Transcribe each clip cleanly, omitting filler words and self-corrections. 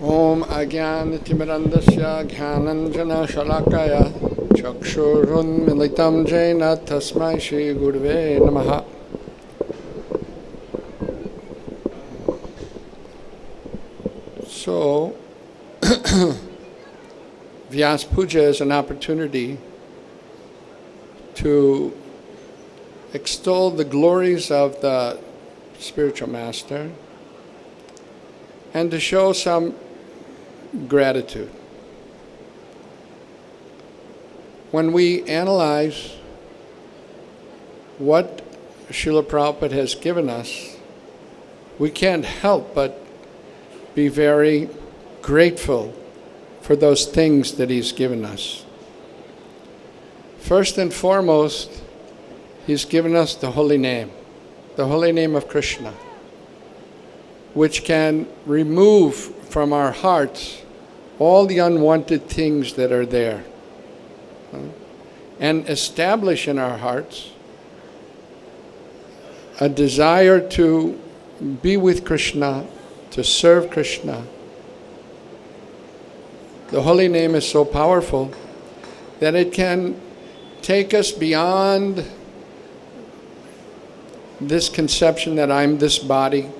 Om Ajnanatimirandasya Jnananjana Shalakaya Chakshurunmilitam Jena Tasmai Shri Gurave Namaha. So, Vyas Puja is an opportunity to extol the glories of the spiritual master and to show some gratitude. When we analyze what Srila Prabhupada has given us, we can't help but be very grateful for those things that he's given us. First and foremost, he's given us the holy name of Krishna, which can remove from our hearts all the unwanted things that are there and establish in our hearts a desire to be with Krishna, to serve Krishna. The holy name is so powerful that it can take us beyond this conception that I'm this body,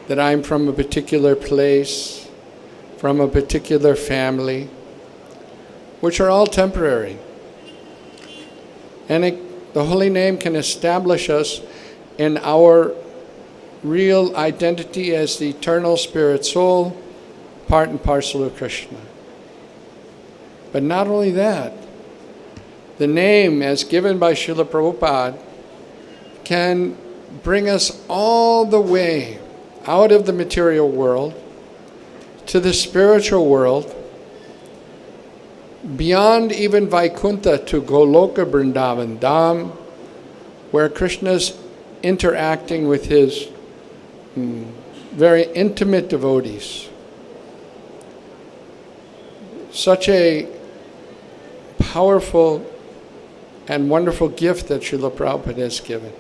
that I'm from a particular place, from a particular family, which are all temporary. And the holy name can establish us in our real identity as the eternal spirit soul, part and parcel of Krishna. But not only that, the name as given by Srila Prabhupada can bring us all the way out of the material world to the spiritual world, beyond even Vaikuntha to Goloka Vrindavan Dham, where Krishna's interacting with his very intimate devotees. Such a powerful and wonderful gift that Srila Prabhupada has given.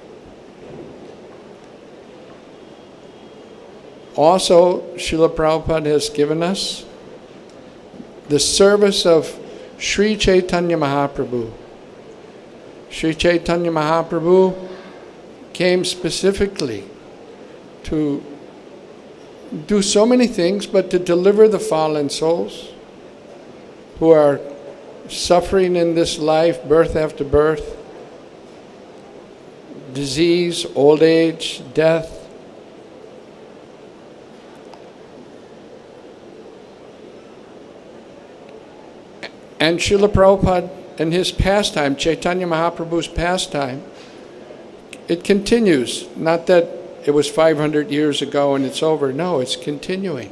Also, Srila Prabhupada has given us the service of Sri Chaitanya Mahaprabhu. Sri Chaitanya Mahaprabhu came specifically to do so many things, but to deliver the fallen souls who are suffering in this life, birth after birth, disease, old age, death. And Srila Prabhupada, in his pastime, Chaitanya Mahaprabhu's pastime, it continues. Not that it was 500 years ago and it's over. No, it's continuing.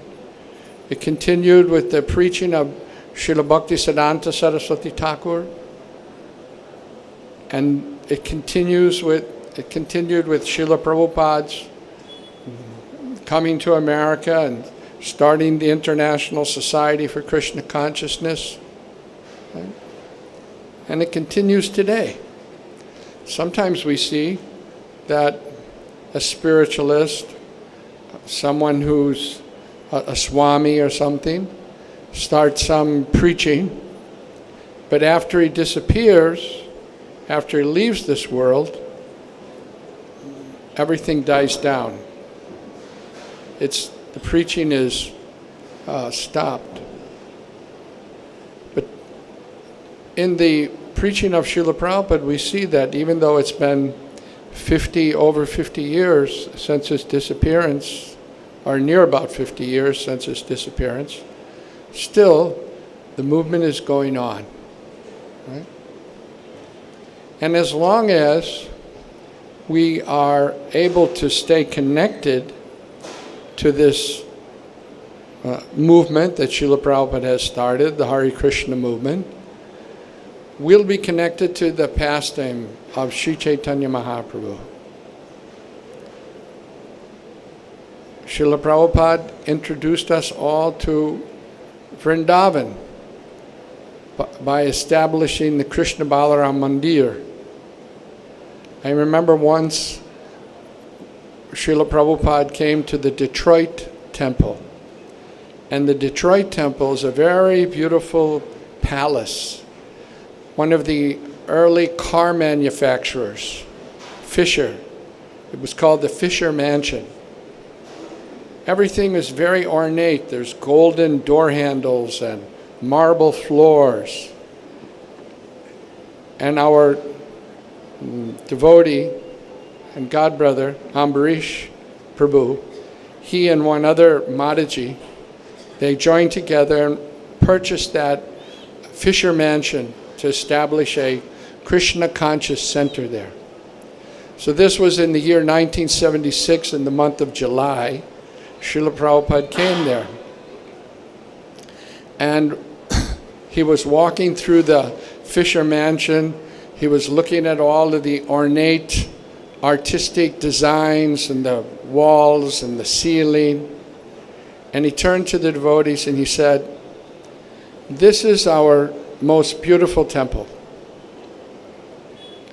It continued with the preaching of Srila Bhaktisiddhanta Saraswati Thakur, and it continued with Srila Prabhupada's coming to America and starting the International Society for Krishna Consciousness. Right? And it continues today. Sometimes we see that a spiritualist, someone who's a Swami or something, starts some preaching, but after he disappears, after he leaves this world, everything dies down. The preaching is stopped. But in the preaching of Srila Prabhupada, we see that even though it's been over 50 years since his disappearance, or near about 50 years since his disappearance, still the movement is going on. Right? And as long as we are able to stay connected to this movement that Srila Prabhupada has started, the Hare Krishna movement, we'll be connected to the pastime of Sri Chaitanya Mahaprabhu. Srila Prabhupada introduced us all to Vrindavan by establishing the Krishna Balaram Mandir. I remember once Srila Prabhupada came to the Detroit temple And the Detroit Temple is a very beautiful palace. One of the early car manufacturers, Fisher. It was called the Fisher Mansion. Everything is very ornate. There's golden door handles and marble floors. And our devotee and godbrother, Ambarish Prabhu, he and one other Mataji, they joined together and purchased that Fisher Mansion to establish a Krishna conscious center there. So this was in the year 1976, in the month of July. Srila Prabhupada came there. And he was walking through the Fisher Mansion. He was looking at all of the ornate artistic designs and the walls and the ceiling. And he turned to the devotees and he said, "This is our most beautiful temple."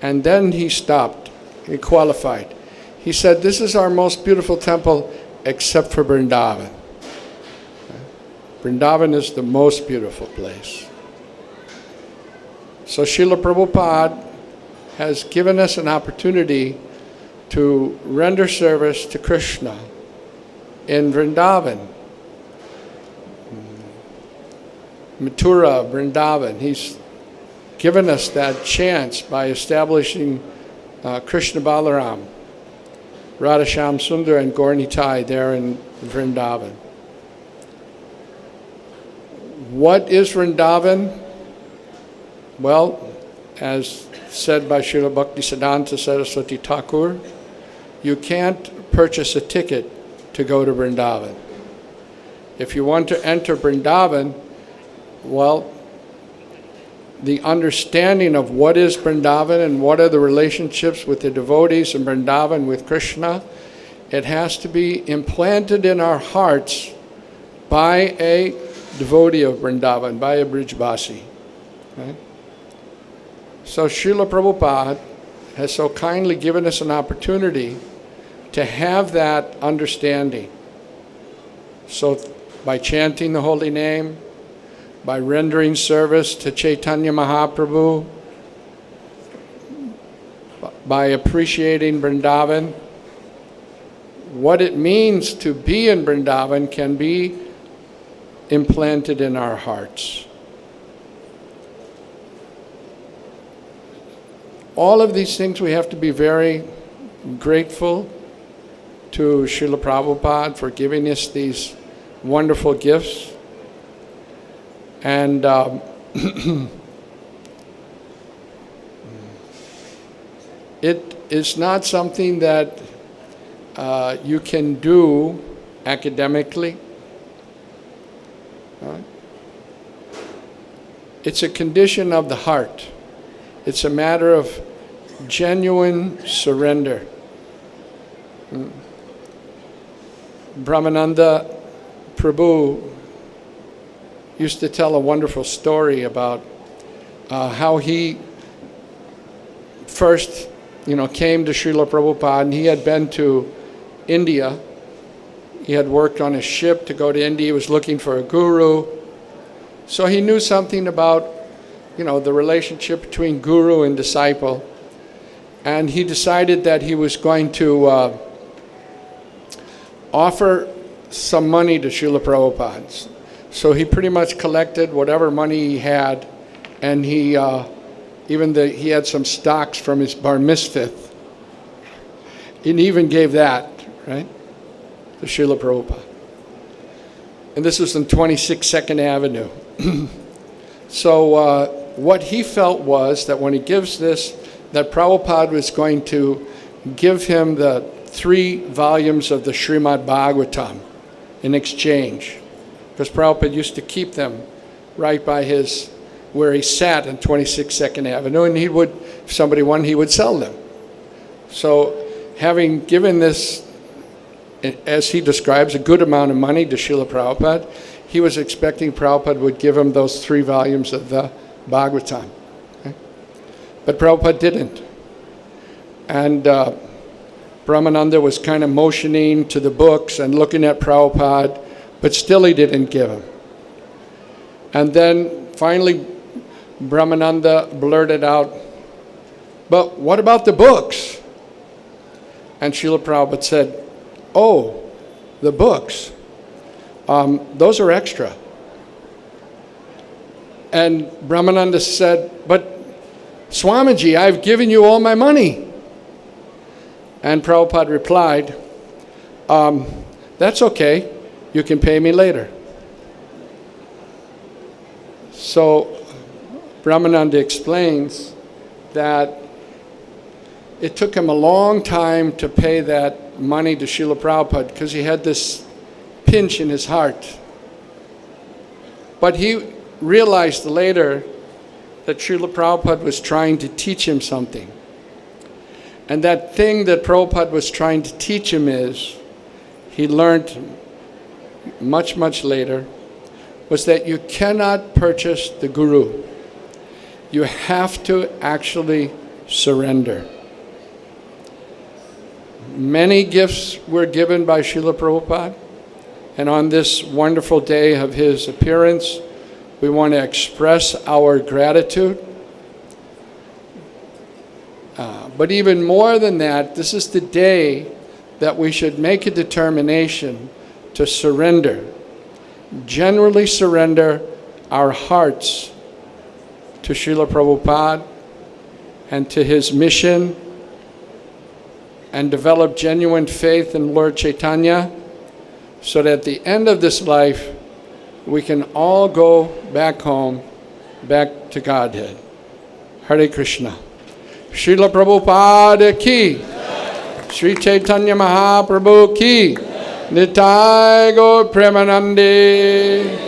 And then he stopped. He qualified. He said, "This is our most beautiful temple except for Vrindavan." Vrindavan is the most beautiful place. So Srila Prabhupada has given us an opportunity to render service to Krishna in Vrindavan. Mathura, Vrindavan. He's given us that chance by establishing Krishna Balaram, Radhasham Sundar, and Gaur Nitai there in Vrindavan. What is Vrindavan? Well, as said by Srila Bhaktisiddhanta Saraswati Thakur, you can't purchase a ticket to go to Vrindavan. If you want to enter Vrindavan, well, the understanding of what is Vrindavan and what are the relationships with the devotees in Vrindavan with Krishna, it has to be implanted in our hearts by a devotee of Vrindavan, by a Brijbasi. Right? So Srila Prabhupada has so kindly given us an opportunity to have that understanding. So by chanting the holy name, by rendering service to Chaitanya Mahaprabhu, by appreciating Vrindavan, what it means to be in Vrindavan can be implanted in our hearts. All of these things we have to be very grateful to Srila Prabhupada for giving us these wonderful gifts. And it is not something that you can do academically. It's a condition of the heart. It's a matter of genuine surrender. Brahmananda Prabhu used to tell a wonderful story about how he first, came to Srila Prabhupada, and he had been to India. He had worked on a ship to go to India. He was looking for a guru. So he knew something about, the relationship between guru and disciple. And he decided that he was going to offer some money to Srila Prabhupada. So he pretty much collected whatever money he had, and he he had some stocks from his bar mitzvah, and he even gave that, right, to Srila Prabhupada. And this was on 26 Second Avenue. So what he felt was that when he gives this, that Prabhupada was going to give him the 3 volumes of the Srimad Bhagavatam in exchange. Because Prabhupada used to keep them right by where he sat on 26 Second Avenue, and he would, if somebody wanted, he would sell them. So having given this, as he describes, a good amount of money to Srila Prabhupada, he was expecting Prabhupada would give him those 3 volumes of the Bhagavatam. Okay? But Prabhupada didn't. And Brahmananda was kind of motioning to the books and looking at Prabhupada But still he didn't give him. And then finally Brahmananda blurted out, "But what about the books?" And Srila Prabhupada said, "Oh, the books, those are extra." And Brahmananda said, "But Swamiji, I've given you all my money." And Prabhupada replied, "That's okay, you can pay me later." So Brahmananda explains that it took him a long time to pay that money to Srila Prabhupada because he had this pinch in his heart. But he realized later that Srila Prabhupada was trying to teach him something. And that thing that Prabhupada was trying to teach him is, he learned much, much later, was that you cannot purchase the Guru. You have to actually surrender. Many gifts were given by Srila Prabhupada, and on this wonderful day of his appearance, we want to express our gratitude. But even more than that, this is the day that we should make a determination to surrender, generally surrender our hearts to Srila Prabhupada and to his mission, and develop genuine faith in Lord Chaitanya, so that at the end of this life, we can all go back home, back to Godhead. Hare Krishna. Srila Prabhupada ki, Sri Chaitanya Mahaprabhu ki, Nitai Gaur Premanande.